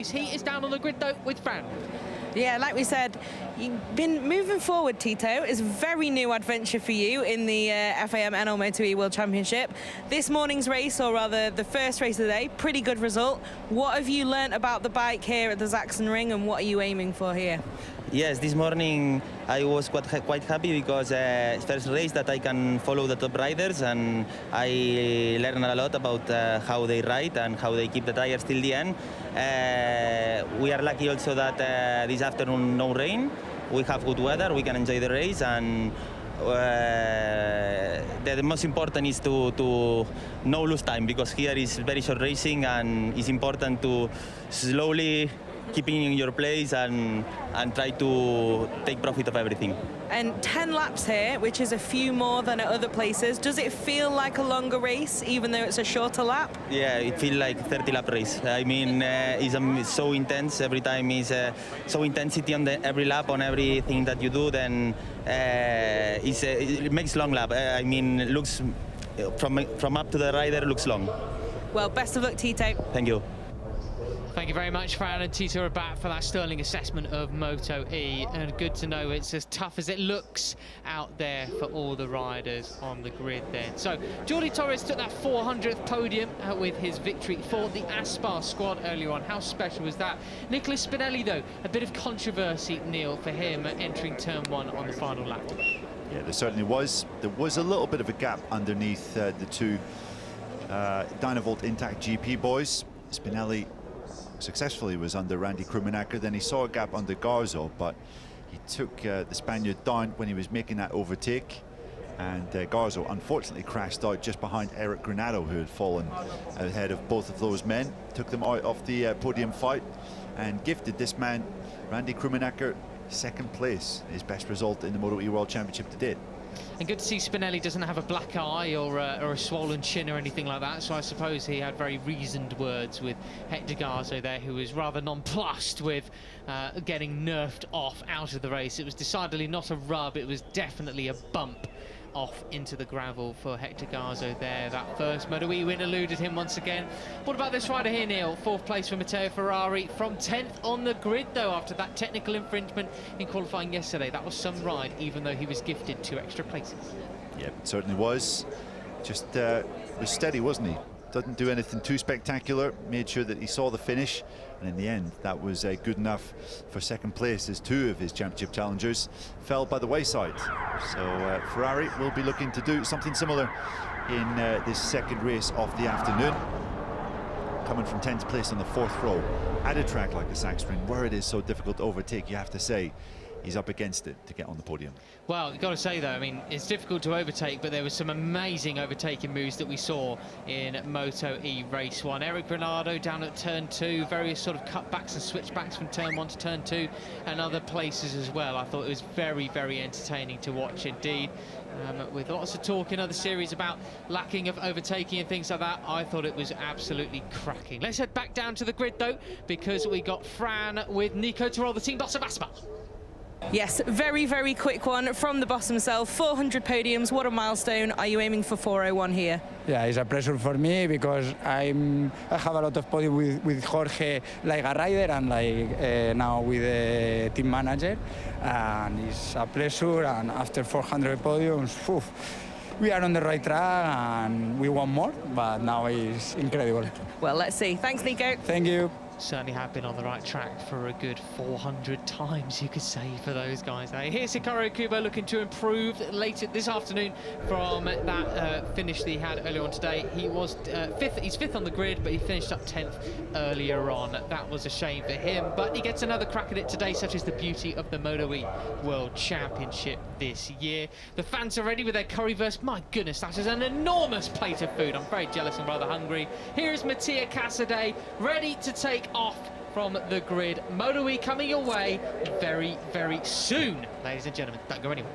He is down on the grid though with Fran. Yeah, like we said, you've been moving forward, Tito. It's a very new adventure for you in the FAM NL MotoE World Championship. This morning's race, or rather the first race of the day, pretty good result. What have you learnt about the bike here at the Sachsenring, and what are you aiming for here? Yes, this morning I was quite happy because first race that I can follow the top riders, and I learned a lot about how they ride and how they keep the tires till the end. We are lucky also that this afternoon no rain. We have good weather, we can enjoy the race, and the most important is to no lose time, because here is very short racing and it's important to slowly keeping in your place and try to take profit of everything. And 10 laps here, which is a few more than at other places. Does it feel like a longer race, even though it's a shorter lap? Yeah, it feels like 30-lap race. I mean, it's so intense. Every time is so intensity on every lap, on everything that you do. Then it makes long lap. I mean, it looks from up to the rider looks long. Well, best of luck, Tito. Thank you. Thank you very much, Fran and Tito Rabat, for that sterling assessment of MotoE. And good to know it's as tough as it looks out there for all the riders on the grid then. So, Jordi Torres took that 400th podium with his victory for the Aspar squad earlier on. How special was that? Nicholas Spinelli, though, a bit of controversy, Neil, for him entering turn one on the final lap. Yeah, there certainly was. There was a little bit of a gap underneath the two Dynavolt Intact GP boys. Spinelli successfully was under Randy Krummenacher, then he saw a gap under Garzo, but he took the Spaniard down when he was making that overtake, and Garzo unfortunately crashed out just behind Eric Granado, who had fallen ahead of both of those men, took them out of the podium fight and gifted this man, Randy Krummenacher, second place, his best result in the MotoE World Championship to date. And good to see Spinelli doesn't have a black eye or a swollen chin or anything like that, so I suppose he had very reasoned words with Hector Garzo there, who was rather nonplussed with getting nerfed off out of the race. It was decidedly not a rub, it was definitely a bump off into the gravel for Hector Garzo there. That first MotoE win eluded him once again. What about this rider here, Neil? Fourth place for Matteo Ferrari, from 10th on the grid though, after that technical infringement in qualifying yesterday. That was some ride, even though he was gifted 2 extra places. Yeah, it certainly was. Just was steady, wasn't he? Doesn't do anything too spectacular, made sure that he saw the finish, and in the end that was good enough for second place, as 2 of his championship challengers fell by the wayside. So Ferrari will be looking to do something similar in this second race of the afternoon, coming from 10th place on the 4th row at a track like the Sachsenring, where it is so difficult to overtake. You have to say he's up against it to get on the podium. Well, you've got to say, though, I mean, it's difficult to overtake, but there was some amazing overtaking moves that we saw in MotoE Race 1. Eric Granado down at turn 2, various sort of cutbacks and switchbacks from turn 1 to turn 2, and other places as well. I thought it was very, very entertaining to watch indeed. With lots of talk in other series about lacking of overtaking and things like that, I thought it was absolutely cracking. Let's head back down to the grid, though, because we got Fran with Nico Terol, the team boss of Aspar. Yes, very, very quick one from the boss himself. 400 podiums, what a milestone. Are you aiming for 401 here? Yeah, it's a pleasure for me because I have a lot of podium with Jorge, like a rider, and like now with the team manager. And it's a pleasure, and after 400 podiums, we are on the right track and we want more, but now it's incredible. Well, let's see. Thanks, Nico. Thank you. Certainly have been on the right track for a good 400 times, you could say, for those guys. Now, here's Hikaru Kubo looking to improve later this afternoon from that finish that he had earlier on today. He was fifth. He's 5th on the grid, but he finished up 10th earlier on. That was a shame for him, but he gets another crack at it today, such as the beauty of the MotoE World Championship this year. The fans are ready with their currywurst. My goodness, that is an enormous plate of food. I'm very jealous and rather hungry. Here is Mattia Casadei, ready to take off from the grid. MotoE coming your way very, very soon, ladies and gentlemen. Don't go anywhere.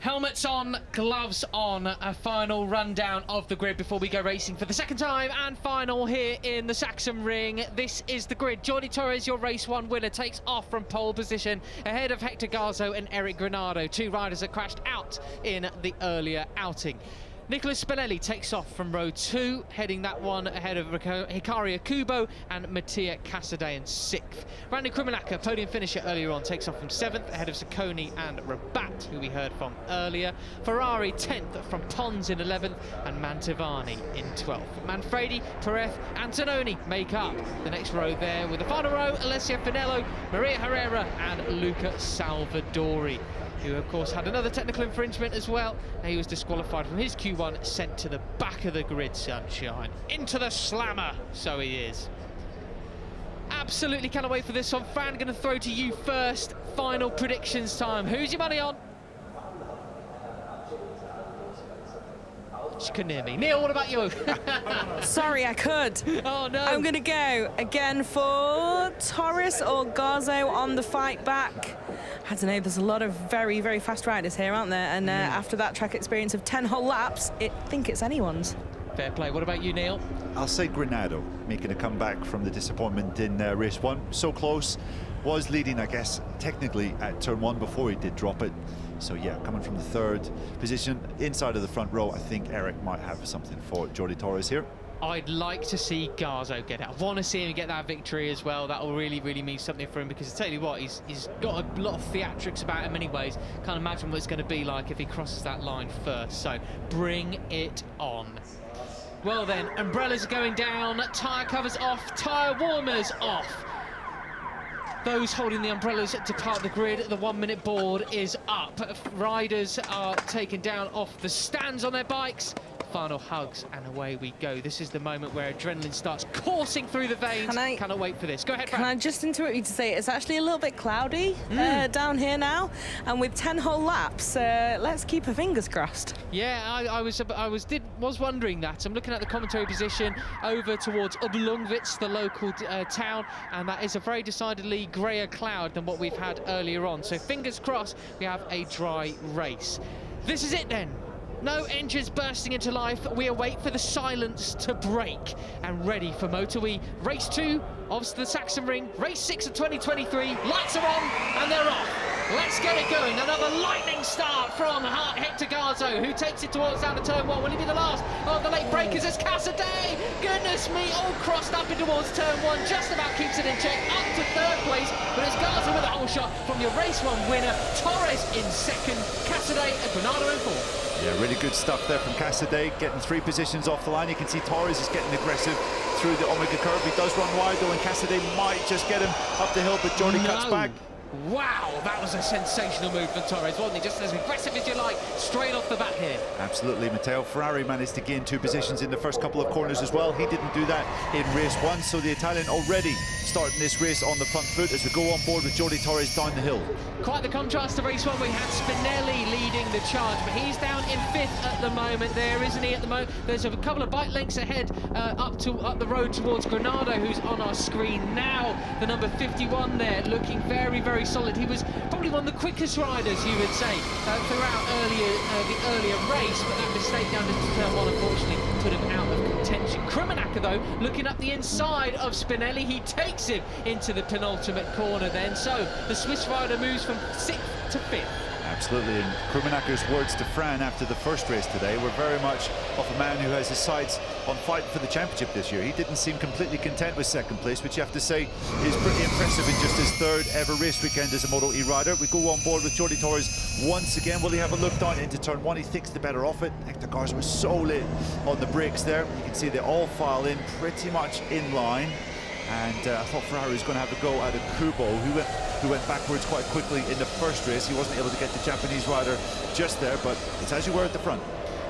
Helmets on, gloves on, a final rundown of the grid before we go racing for the second time and final here in the Sachsenring. This is the grid. Jordi Torres, your race one winner, takes off from pole position ahead of Hector Garzo and Eric Granado, two riders that crashed out in the earlier outing. Nicholas Spinelli takes off from row 2, heading that one ahead of Hikaru Kubo and Mattia Casadei in 6th. Randy Kriminacher, podium finisher earlier on, takes off from 7th, ahead of Sacconi and Rabat, who we heard from earlier. Ferrari 10th from Pons in 11th, and Mantovani in 12th. Manfredi, Perez, Antononi make up the next row there, with the final row, Alessio Finello, Maria Herrera and Luca Salvadori, who of course had another technical infringement as well. He was disqualified from his Q1, sent to the back of the grid, sunshine. Into the slammer, so he is. Absolutely cannot wait for this one. Fran, going to throw to you first. Final predictions time. Who's your money on? She couldn't hear me. Neil, what about you? Sorry, I could. Oh, no. I'm going to go again for Torres or Garzo on the fight back. I don't know, there's a lot of very, very fast riders here, aren't there? And after that track experience of 10 whole laps, I think it's anyone's. Fair play. What about you, Neil? I'll say Granado, making a comeback from the disappointment in race 1. So close, was leading, I guess, technically at turn 1 before he did drop it. So yeah, coming from the 3rd position, inside of the front row, I think Eric might have something for Jordi Torres here. I'd like to see Garzo get out. I want to see him get that victory as well. That will really, really mean something for him, because I tell you what, he's got a lot of theatrics about him anyways. Can't imagine what it's going to be like if he crosses that line first. So bring it on. Well then, umbrellas are going down, tyre covers off, tyre warmers off. Those holding the umbrellas depart the grid. The 1 minute board is up. Riders are taken down off the stands on their bikes. Final hugs and away we go. This is the moment where adrenaline starts coursing through the veins. Cannot wait for this. Go ahead, Fran. Can I just interrupt you to say it's actually a little bit cloudy down here now, and with 10 whole laps, let's keep our fingers crossed. Yeah, I was wondering that. I'm looking at the commentary position over towards Oblongwitz, the local town, and that is a very decidedly greyer cloud than what we've had earlier on. So fingers crossed we have a dry race. This is it then. No engines bursting into life. We await for the silence to break and ready for MotoE race 2 of the Sachsenring, race 6 of 2023. Lights are on and they're off. Let's get it going. Another lightning start from Hector Garzo, who takes it towards down to turn 1. Will he be the last of the late breakers? It's Casadei. Goodness me, all crossed up in towards turn 1. Just about keeps it in check, up to 3rd place. But it's Garzo with a whole shot from your race 1 winner. Torres in 2nd, Casadei and Granado in 4th. Yeah, really good stuff there from Casadei, getting 3 positions off the line. You can see Torres is getting aggressive through the Omega curve. He does run wide though, and Casadei might just get him up the hill, but Jordi cuts back. Wow, that was a sensational move from Torres, wasn't he? Just as aggressive as you like, straight off the bat here. Absolutely. Matteo Ferrari managed to gain 2 positions in the first couple of corners as well. He didn't do that in race 1, so the Italian already starting this race on the front foot as we go on board with Jordi Torres down the hill. Quite the contrast to race 1. We had Spinelli leading the charge, but he's down in 5th at the moment there, isn't he, at the moment? There's a couple of bike lengths ahead up the road towards Granado, who's on our screen now. The number 51 there, looking very, very solid. He was probably one of the quickest riders, you would say, throughout the earlier race, but that mistake down to turn 1 unfortunately put him out of contention. Kriminacher though, looking up the inside of Spinelli, he takes him into the penultimate corner then. So the Swiss rider moves from 6th to 5th. Absolutely, and Kriminacher's words to Fran after the first race today were very much of a man who has his sights on fighting for the championship this year. He didn't seem completely content with 2nd place, which you have to say is pretty impressive in just his 3rd ever race weekend as a MotoE rider. We go on board with Jordi Torres once again. Will he have a look down into turn 1? He thinks the better off it. Hector Garzo was so late on the brakes there. You can see they all file in pretty much in line. And I thought Ferrari was going to have a go at a Kubo, who went backwards quite quickly in the first race. He wasn't able to get the Japanese rider just there, but it's as you were at the front.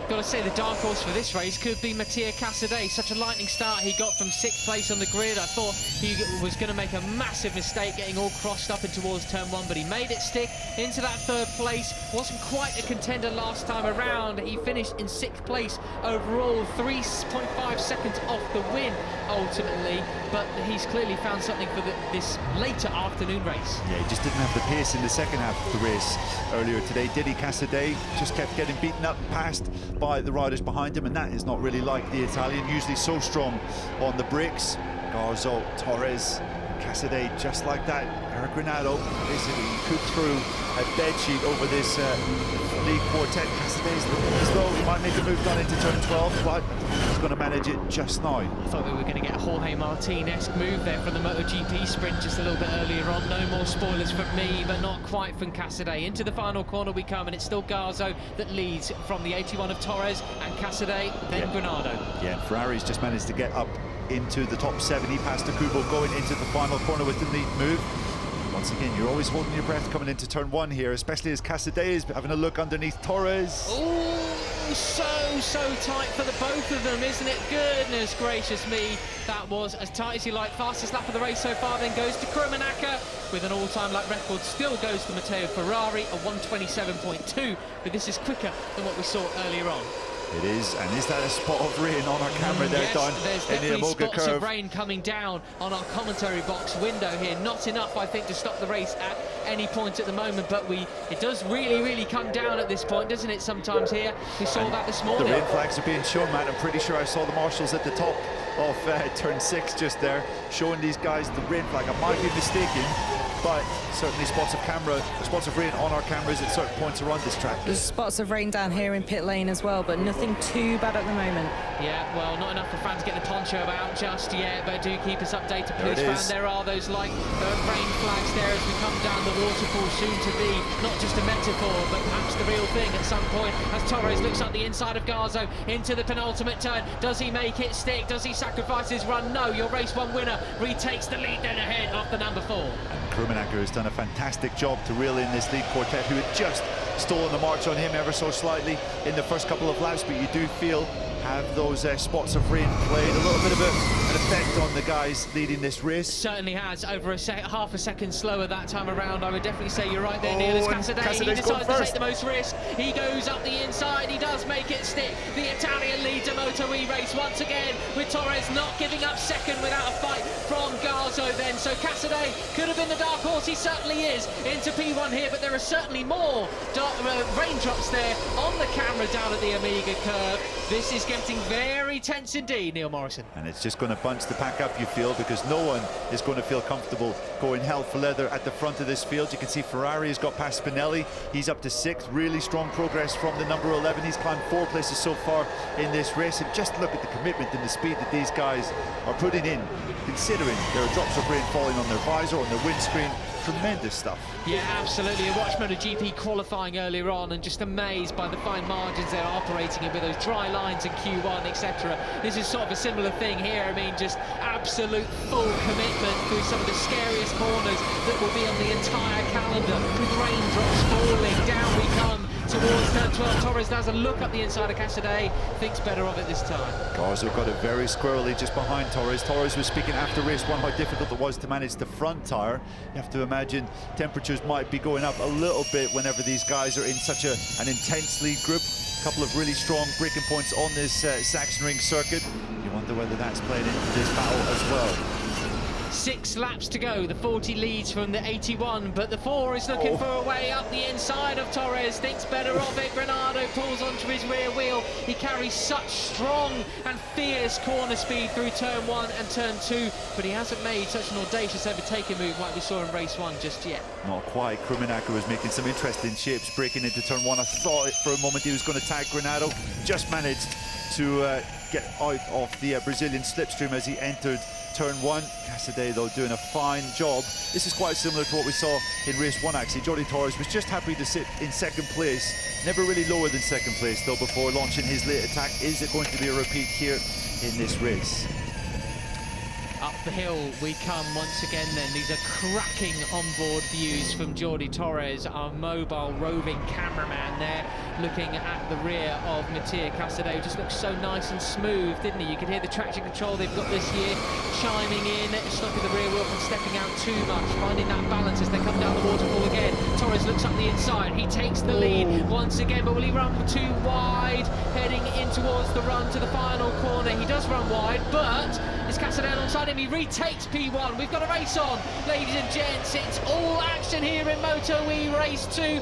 Got to say, the dark horse for this race could be Mattia Casadei. Such a lightning start he got from 6th place on the grid. I thought he was going to make a massive mistake getting all crossed up in towards turn 1, but he made it stick into that 3rd place. Wasn't quite a contender last time around. He finished in 6th place overall, 3.5 seconds off the win ultimately, but he's clearly found something for this later afternoon race. Yeah, he just didn't have the pace in the second half of the race earlier today. Didi Casadei just kept getting beaten up, passed by the riders behind him, and that is not really like the Italian, usually so strong on the brakes. Garzo, Torres, Casadei, just like that. Eric Granado basically cooked through a bedsheet over this lead quartet. Casadei's looking as though he might make a move down into turn 12, but he's going to manage it just now. I thought we were going to get a Jorge Martin-esque move there from the MotoGP sprint just a little bit earlier on. No more spoilers from me, but not quite from Casadei. Into the final corner we come, and it's still Garzo that leads from the 81 of Torres and Casadei, then Granado. Yeah, Ferrari's just managed to get up into the top 7. He passed Kubo going into the final corner with the lead move. Once again, you're always holding your breath coming into turn 1 here, especially as Casadei is having a look underneath Torres. Oh, so tight for the both of them, isn't it? Goodness gracious me, that was as tight as you like. Fastest lap of the race so far then goes to Krummenacher with an all-time lap record. Still goes to Matteo Ferrari, a 1:27.2, but this is quicker than what we saw earlier on. It is, and is that a spot of rain on our camera there, yes, Don? There's in the definitely spots curve. of rain coming down on our commentary box window here. Not enough, I think, to stop the race at any point at the moment, but it does really come down at this point, doesn't it, sometimes here? We saw that this morning. The rain flags are being shown, Matt. I'm pretty sure I saw the marshals at the top of turn 6 just there, showing these guys the rain flag. I might be mistaken, but certainly spots of rain on our cameras at certain points around this track. There's spots of rain down here in pit lane as well, but nothing too bad at the moment. Yeah, well, not enough for fans to get the poncho out just yet, but do keep us updated, please, fan. There are those rain flags there as we come down the waterfall, soon to be not just a metaphor, but perhaps the real thing at some point, as Torres looks up the inside of Garzo into the penultimate turn. Does he make it stick? Does he sacrifice his run? No, your race 1 winner retakes the lead then ahead of the number 4. Krummenacher has done a fantastic job to reel in this lead quartet, who had just stolen the march on him ever so slightly in the first couple of laps, but you do feel have those spots of rain played a little bit of an effect on the guys leading this race. Certainly has. Over half a second slower that time around. I would definitely say you're right there, Neil. As Casadei, he decides to take the most risk. He goes up the inside. He does make it stick. The Italian leads a MotoE race once again, with Torres not giving up second without a fight from Garzo then. So Casadei could have been the dark horse. He certainly is into P1 here, but there are certainly more raindrops there on the camera down at the Amiga curve. This is getting very tense indeed, Neil Morrison. And it's just going to bunch the pack up, you feel, because no one is going to feel comfortable going hell for leather at the front of this field. You can see Ferrari has got past Spinelli. He's up to 6th. Really strong progress from the number 11. He's climbed 4 places so far in this race. And just look at the commitment and the speed that these guys are putting in, considering there are drops of rain falling on their visor, on their windscreen. Tremendous stuff. Yeah, absolutely. I watched MotoGP qualifying earlier on and just amazed by the fine margins they're operating in with those dry lines in Q1, etc. This is sort of a similar thing here. I mean, just absolute full commitment through some of the scariest corners that will be on the entire calendar, with raindrops falling. Down we come towards turn 12. Torres does a look up the inside of Casadei, thinks better of it this time. Garzo got it very squirrely just behind Torres. Torres was speaking after race 1 how difficult it was to manage the front tyre. You have to imagine temperatures might be going up a little bit whenever these guys are in such an intense lead group. A couple of really strong braking points on this Sachsenring circuit. You wonder whether that's playing into this battle as well. 6 laps to go. The 40 leads from the 81, but the 4 is looking for a way up the inside of Torres. Thinks better of it. Granado pulls onto his rear wheel. He carries such strong and fierce corner speed through turn 1 and turn 2, but he hasn't made such an audacious overtaking move like we saw in race 1 just yet. Not quite. Krummenacher was making some interesting shapes breaking into turn 1. I thought for a moment he was going to tag Granado. Just managed to get out of the Brazilian slipstream as he entered turn 1. Casadei, though, doing a fine job. This is quite similar to what we saw in race 1, actually. Jordi Torres was just happy to sit in 2nd place. Never really lower than 2nd place, though, before launching his late attack. Is it going to be a repeat here in this race? Up the hill we come once again then. These are cracking onboard views from Jordi Torres, our mobile roving cameraman there, looking at the rear of Mattia Casadei. Just looks so nice and smooth, didn't he? You can hear the traction control they've got this year chiming in, stopping the rear wheel from stepping out too much, finding that balance as they come down the waterfall again. Torres looks up the inside, he takes the lead once again, but will he run too wide, heading in towards the run to the final corner? He does run wide, but it's Casadei alongside him. He retakes P1. We've got a race on, ladies and gents. It's all action here in MotoE Race 2.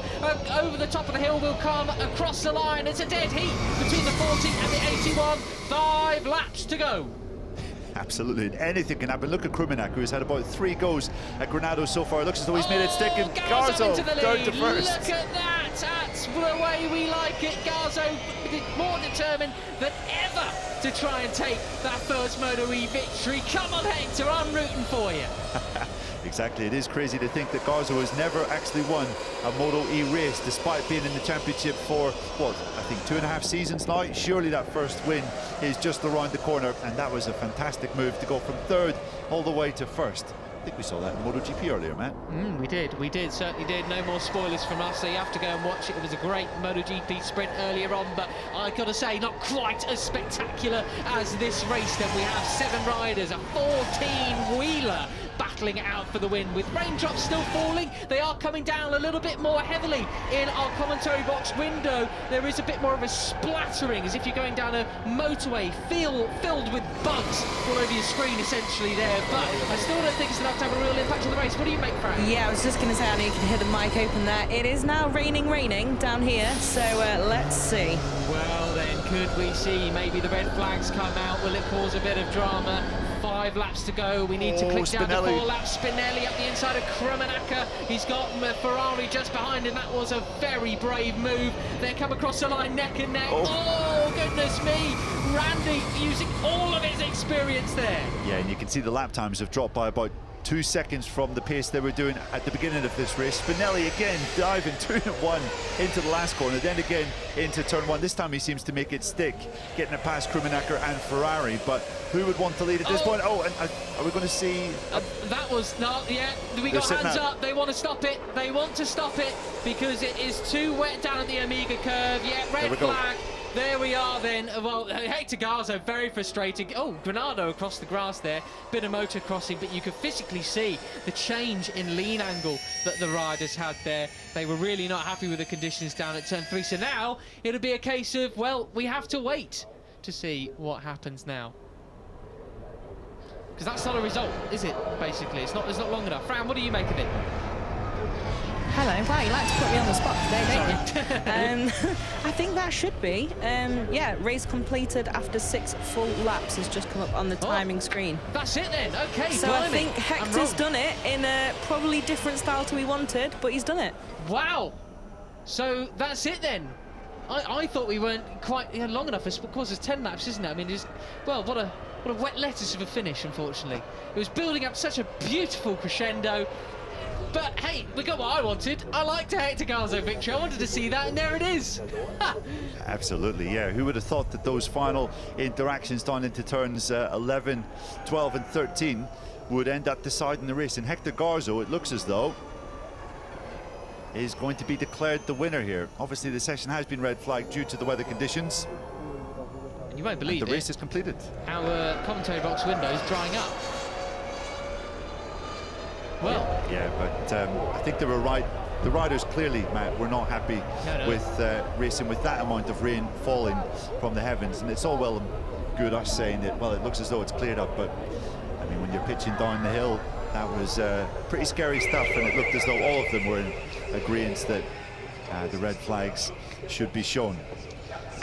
Over the top of the hill will come across the line. It's a dead heat between the 40 and the 81. 5 laps to go. Absolutely, and anything can happen. Look at Krummenacker, who's had about 3 goes at Granado so far. It looks as though he's made it stick, and Garzo third to first. Look at that! That's the way we like it. Garzo more determined than ever to try and take that first MotoE victory. Come on, Hector, I'm rooting for you. Exactly, it is crazy to think that Garzo has never actually won a MotoE race, despite being in the championship for, what, I think 2.5 seasons now. Surely that first win is just around the corner, and that was a fantastic move to go from 3rd all the way to 1st. I think we saw that in MotoGP earlier, Matt. We did, certainly did. No more spoilers from us, so you have to go and watch it. It was a great MotoGP sprint earlier on, but I've got to say, not quite as spectacular as this race. Then we have 7 riders, a 14-wheeler battling it out for the win, with raindrops still falling. They are coming down a little bit more heavily in our commentary box window. There is a bit more of a splattering, as if you're going down a motorway filled with bugs all over your screen, essentially there. But I still don't think it's enough to have a real impact on the race. What do you make, Frank? Yeah, I was just going to say, I know you can hear the mic open there. It is now raining down here, so let's see. Well then, could we see maybe the red flags come out? Will it cause a bit of drama? 5 laps to go. We need to click down to 4 laps. Spinelli up the inside of Krummenacker. He's got Ferrari just behind him. That was a very brave move. They come across the line neck and neck. Oh, goodness me. Randy using all of his experience there. Yeah, and you can see the lap times have dropped by about 2 seconds from the pace they were doing at the beginning of this race. Spinelli again diving 2-1 into the last corner, then again into turn 1. This time he seems to make it stick, getting it past Krummenacker and Ferrari. But who would want to lead at this point? Oh, and are we going to see? That was not. Yeah, we got hands up. They want to stop it. They want to stop it because it is too wet down at the Omega curve. Yeah, red flag. There we are then. Well, Hector Garzo very frustrating. Oh, Granado across the grass there. Bit of motor crossing, but you could physically see the change in lean angle that the riders had there. They were really not happy with the conditions down at turn 3. So now it'll be a case of, well, we have to wait to see what happens now. Because that's not a result, is it, basically? It's not long enough. Fran, what do you make of it? Hello. Wow, you like to put me on the spot today, don't you? I think that should be. Yeah, race completed after 6 full laps has just come up on the timing screen. That's it then. Okay, so blimey. I think Hector's done it in a probably different style to he wanted, but he's done it. Wow. So that's it then. I thought we weren't quite long enough. Of course, it's 10 laps, isn't it? I mean, well, what a wet lettuce of a finish, unfortunately. It was building up such a beautiful crescendo. But hey, we got what I wanted. I liked a Hector Garzo victory. I wanted to see that, and there it is. Absolutely, yeah. Who would have thought that those final interactions down into turns 11, 12 and 13 would end up deciding the race? And Hector Garzo, it looks as though, is going to be declared the winner here. Obviously, the session has been red flagged due to the weather conditions. And you won't believe the race is completed. Our commentary box window is drying up. Well, yeah, but I think they were right. The riders clearly, Matt, were not happy with racing with that amount of rain falling from the heavens. And it's all well and good us saying that, well, it looks as though it's cleared up, but I mean, when you're pitching down the hill, that was pretty scary stuff, and it looked as though all of them were in agreement that the red flags should be shown.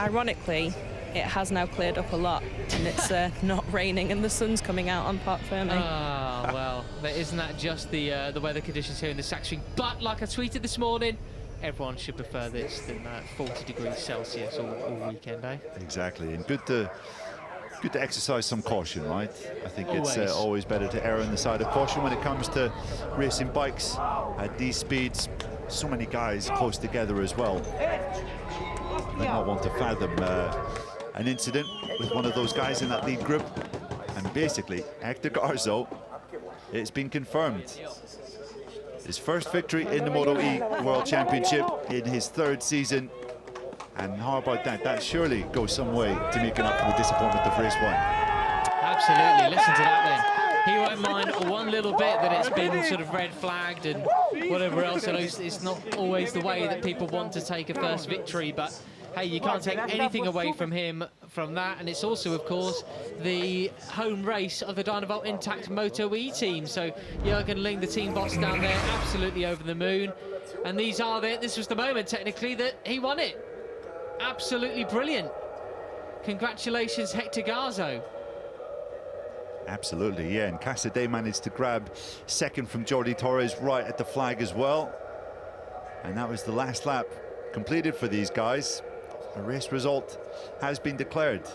Ironically, it has now cleared up a lot, and it's not raining, and the sun's coming out on Parc Fermé. Ah, well, isn't that just the weather conditions here in the Sachsenring? But like I tweeted this morning, everyone should prefer this than 40 degrees Celsius all weekend, eh? Exactly, and good to exercise some caution, right? I think it's always better to err on the side of caution when it comes to racing bikes at these speeds. So many guys close together as well. I might not want to fathom an incident with one of those guys in that lead group, and And basically, Hector Garzo, it's been confirmed. His first victory in the MotoE World Championship in his 3rd season. And how about that? That surely goes some way to making up for the disappointment of race 1. Absolutely, listen to that then. He won't mind one little bit that it's been sort of red flagged and whatever else. It's not always the way that people want to take a first victory, but hey, you can't take anything away from him from that. And it's also, of course, the home race of the Dynavolt Intact MotoE team. So Jürgen Ling, the team boss down there, absolutely over the moon. And this was the moment, technically, that he won it. Absolutely brilliant. Congratulations, Hector Garzo. Absolutely, yeah, and Casadei managed to grab 2nd from Jordi Torres right at the flag as well. And that was the last lap completed for these guys. A race result has been declared.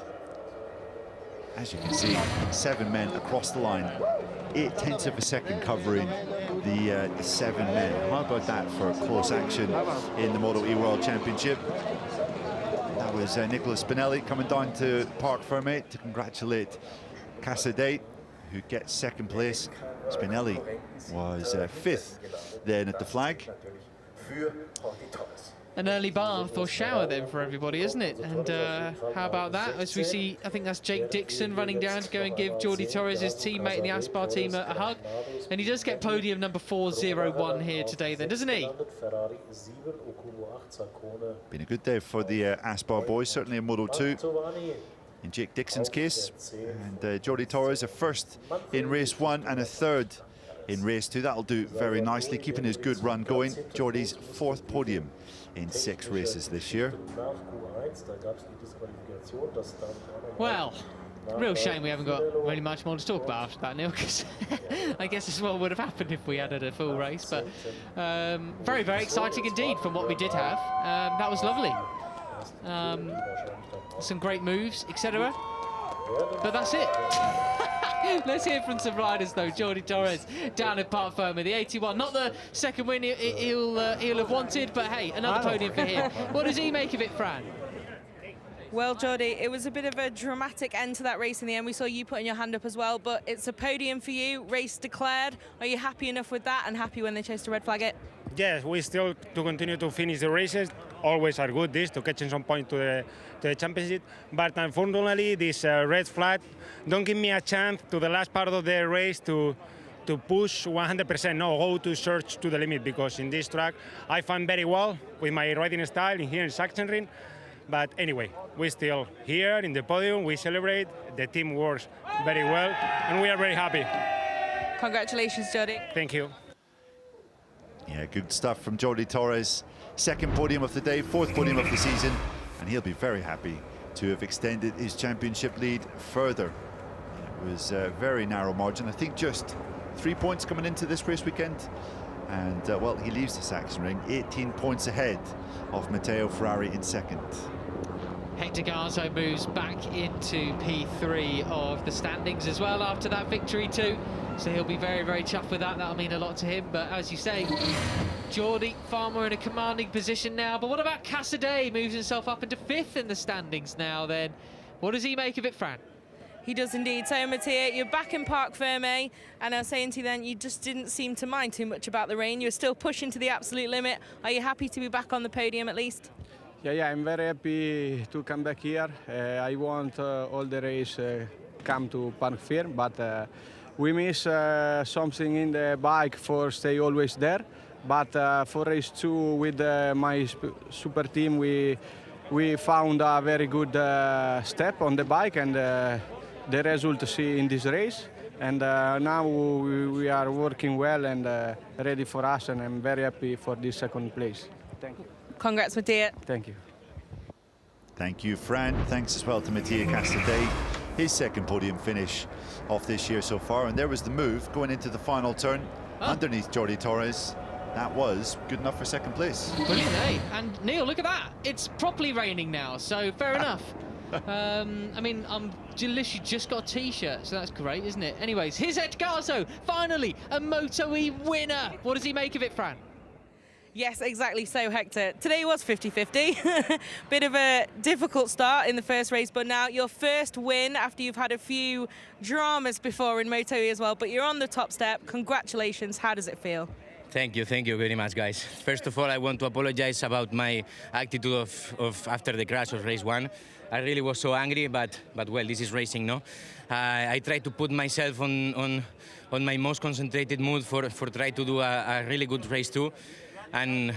As you can see, 7 men across the line, 0.8 of a second covering the 7 men. How about that for close action in the MotoE World Championship? That was Nicola Spinelli coming down to Parc Fermé to congratulate Casadei, who gets 2nd place. Spinelli was 5th then at the flag. An early bath or shower then for everybody, isn't it? And how about that? As we see, I think that's Jake Dixon running down to go and give Jordi Torres, his teammate in the Aspar team, a hug. And he does get podium number 401 here today then, doesn't he? Been a good day for the Aspar boys, certainly in Moto2. In Jake Dixon's case, and Jordi Torres a 1st in race 1 and a 3rd in race 2. That'll do very nicely, keeping his good run going. Jordi's 4th podium in 6 races this year. Well, real shame we haven't got really much more to talk about after that, Neil, because I guess this is what would have happened if we had a full race. But very, very exciting indeed from what we did have. That was lovely. Some great moves, etc. But that's it. Let's hear from some riders though. Jordi Torres down at Parc Fermé, the 81. Not the 2nd win he'll have wanted, but hey, another podium for him. What does he make of it, Fran? Well, Jordi, it was a bit of a dramatic end to that race in the end. We saw you putting your hand up as well, but it's a podium for you, race declared. Are you happy enough with that and happy when they chose to red flag it? Yes, we still to continue to finish the races. Always are good this to catching some point to the championship. But unfortunately, this red flag don't give me a chance to the last part of the race to push 100%. No, go to search to the limit, because in this track I find very well with my riding style here in Sachsenring. But anyway, we're still here in the podium. We celebrate. The team works very well, and we are very happy. Congratulations, Jordi. Thank you. Yeah, good stuff from Jordi Torres. 2nd podium of the day, 4th podium of the season, and he'll be very happy to have extended his championship lead further. It was a very narrow margin. I think just 3 points coming into this race weekend. And, well, he leaves the Sachsenring 18 points ahead of Matteo Ferrari in 2nd. Hector Garzo moves back into P3 of the standings as well after that victory too. So he'll be very, very chuffed with that. That'll mean a lot to him. But as you say, Jordi far more in a commanding position now. But what about Casadei? Moves himself up into 5th in the standings now then. What does he make of it, Fran? He does indeed. So, Mattia, you're back in Parc Fermé, and I was saying to you then, you just didn't seem to mind too much about the rain. You're still pushing to the absolute limit. Are you happy to be back on the podium at least? Yeah, I'm very happy to come back here. I want all the race come to Parc Fermé, but we miss something in the bike for stay always there. But for race 2 with my super team, we found a very good step on the bike, and the result to see in this race. And now we are working well and ready for us, and I'm very happy for this 2nd place. Thank you. Congrats, Mattia. Thank you. Thank you, Fran. Thanks as well to Mattia Casadei. His 2nd podium finish of this year so far. And there was the move going into the final turn underneath Jordi Torres. That was good enough for 2nd place. Brilliant, eh? And Neil, look at that. It's properly raining now, so fair enough. I mean, I'm literally just got a T-shirt, so that's great, isn't it? Anyways, here's Hector Garzo, finally a MotoE winner. What does he make of it, Fran? Yes, exactly. So, Hector, today was 50-50. Bit of a difficult start in the first race, but now your first win after you've had a few dramas before in MotoE as well, but you're on the top step. Congratulations. How does it feel? Thank you very much, guys. First of all, I want to apologize about my attitude of after the crash of race 1. I really was so angry, but well, this is racing, no? I try to put myself on my most concentrated mood for try to do a really good race 2. And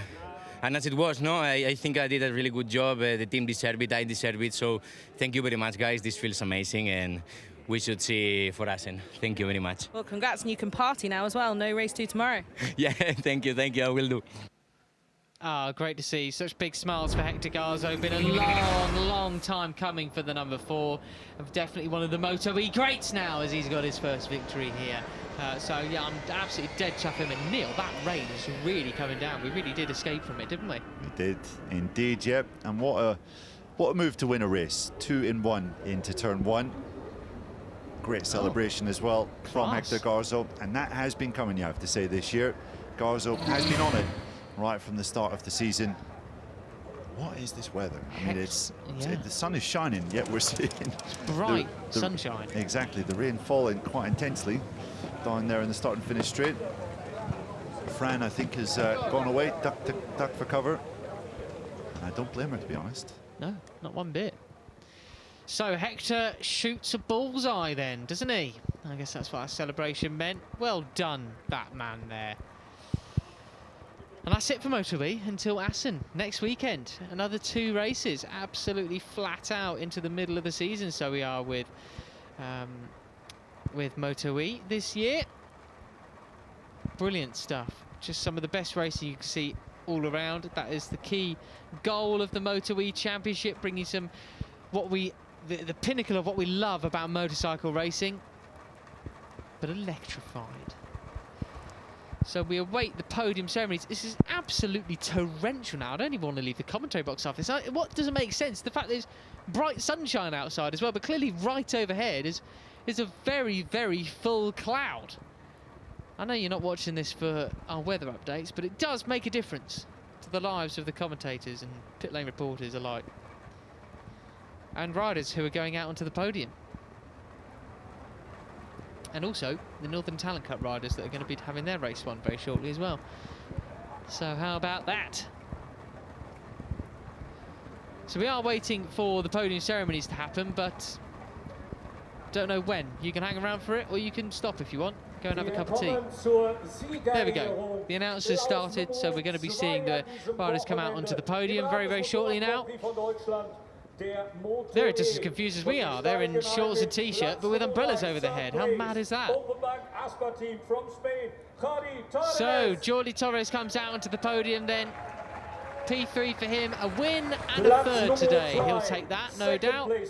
as it was, no, I think I did a really good job. The team deserved it, I deserve it. So thank you very much, guys. This feels amazing, and we should see for Assen. Thank you very much. Well, congrats, and you can party now as well. No race 2 tomorrow. Yeah, thank you, I will do. Ah, great to see such big smiles for Hector Garzo. Been a long time coming for the number 4. Definitely one of the MotoE greats now, as he's got his first victory here. So yeah, I'm absolutely dead chuffed him. And Neil, that rain is really coming down. We really did escape from it, didn't we? We did indeed, yep. And what a move to win a race. 2 in 1 into turn 1. Great celebration as well from Hector Garzo, and that has been coming, you have to say, this year. Garzo has been on it right from the start of the season. What is this weather? I mean, the sun is shining, yet we're seeing bright sunshine. Exactly, the rain falling quite intensely down there in the start and finish straight. Fran, I think, has gone away, ducked for cover. I don't blame her, to be honest. No, not one bit. So Hector shoots a bullseye then, doesn't he? I guess that's what our celebration meant. Well done, that man there. And that's it for MotoE until Assen next weekend. Another 2 races, absolutely flat out into the middle of the season. So we are with MotoE this year. Brilliant stuff. Just some of the best racing you can see all around. That is the key goal of the MotoE Championship, bringing some the pinnacle of what we love about motorcycle racing, but electrified. So we await the podium ceremonies. This is absolutely torrential now. I don't even want to leave the commentary box off this. What doesn't make sense? The fact there's bright sunshine outside as well, but clearly right overhead is a very, very full cloud. I know you're not watching this for our weather updates, but it does make a difference to the lives of the commentators and pit lane reporters alike, and riders who are going out onto the podium. And also the Northern Talent Cup riders that are going to be having their race won very shortly as well. So how about that? So we are waiting for the podium ceremonies to happen, but don't know when. You can hang around for it, or you can stop if you want. Go and have a cup of tea. There we go. The announcers started, so we're going to be seeing the riders come out onto the podium very, very shortly now. They're just as confused as we are. They're in shorts and t-shirt, but with umbrellas over their head. How mad is that? So, Jordi Torres comes out onto the podium then. P3 for him, a win and a third today. He'll take that, no doubt. Mattia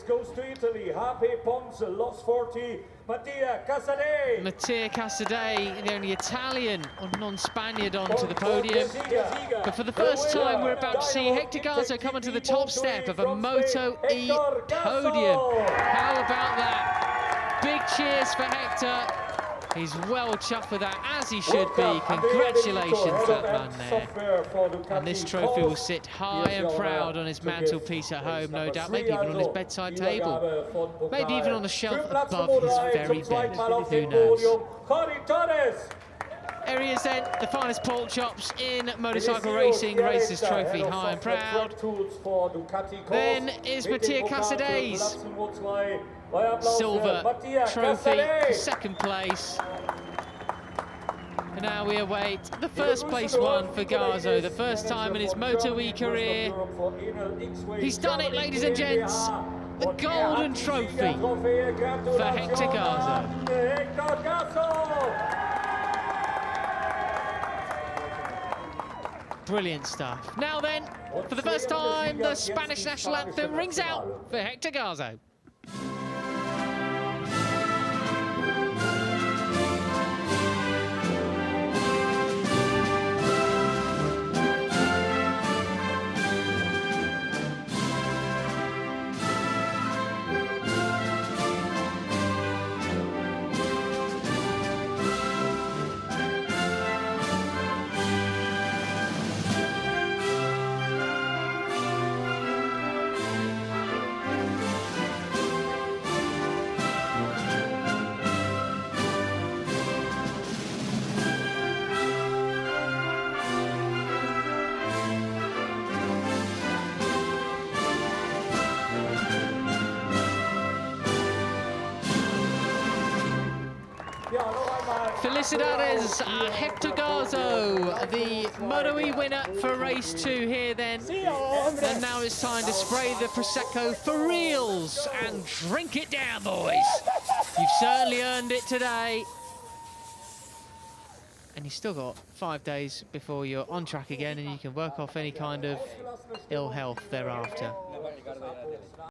Casadei, the only Italian or non-Spaniard onto the podium. But for the first time, we're about to see Hector Garzo come onto the top step of a MotoE podium. How about that? Big cheers for Hector. He's well chuffed with that, as he should be. Congratulations, that man there. And this trophy will sit high and proud on his mantelpiece at home, no doubt. Maybe even on his bedside table. Maybe even on the shelf above his very bed. Who knows? There he is then, the finest pork chops in motorcycle racing, raises his trophy high and proud. Then is Mattia Casadei's silver trophy for second place. And now we await the first place one for Garzo, the first time in his MotoE career. He's done it, ladies and gents. The golden trophy for Hector Garzo. Brilliant stuff. Now then, for the first time, the Spanish national anthem rings out for Hector Garzo. Felicidades, Hector Garzo, the MotoE winner for race 2 here then. And now it's time to spray the Prosecco for reals and drink it down, boys. You've certainly earned it today. And you've still got 5 days before you're on track again and you can work off any kind of ill health thereafter.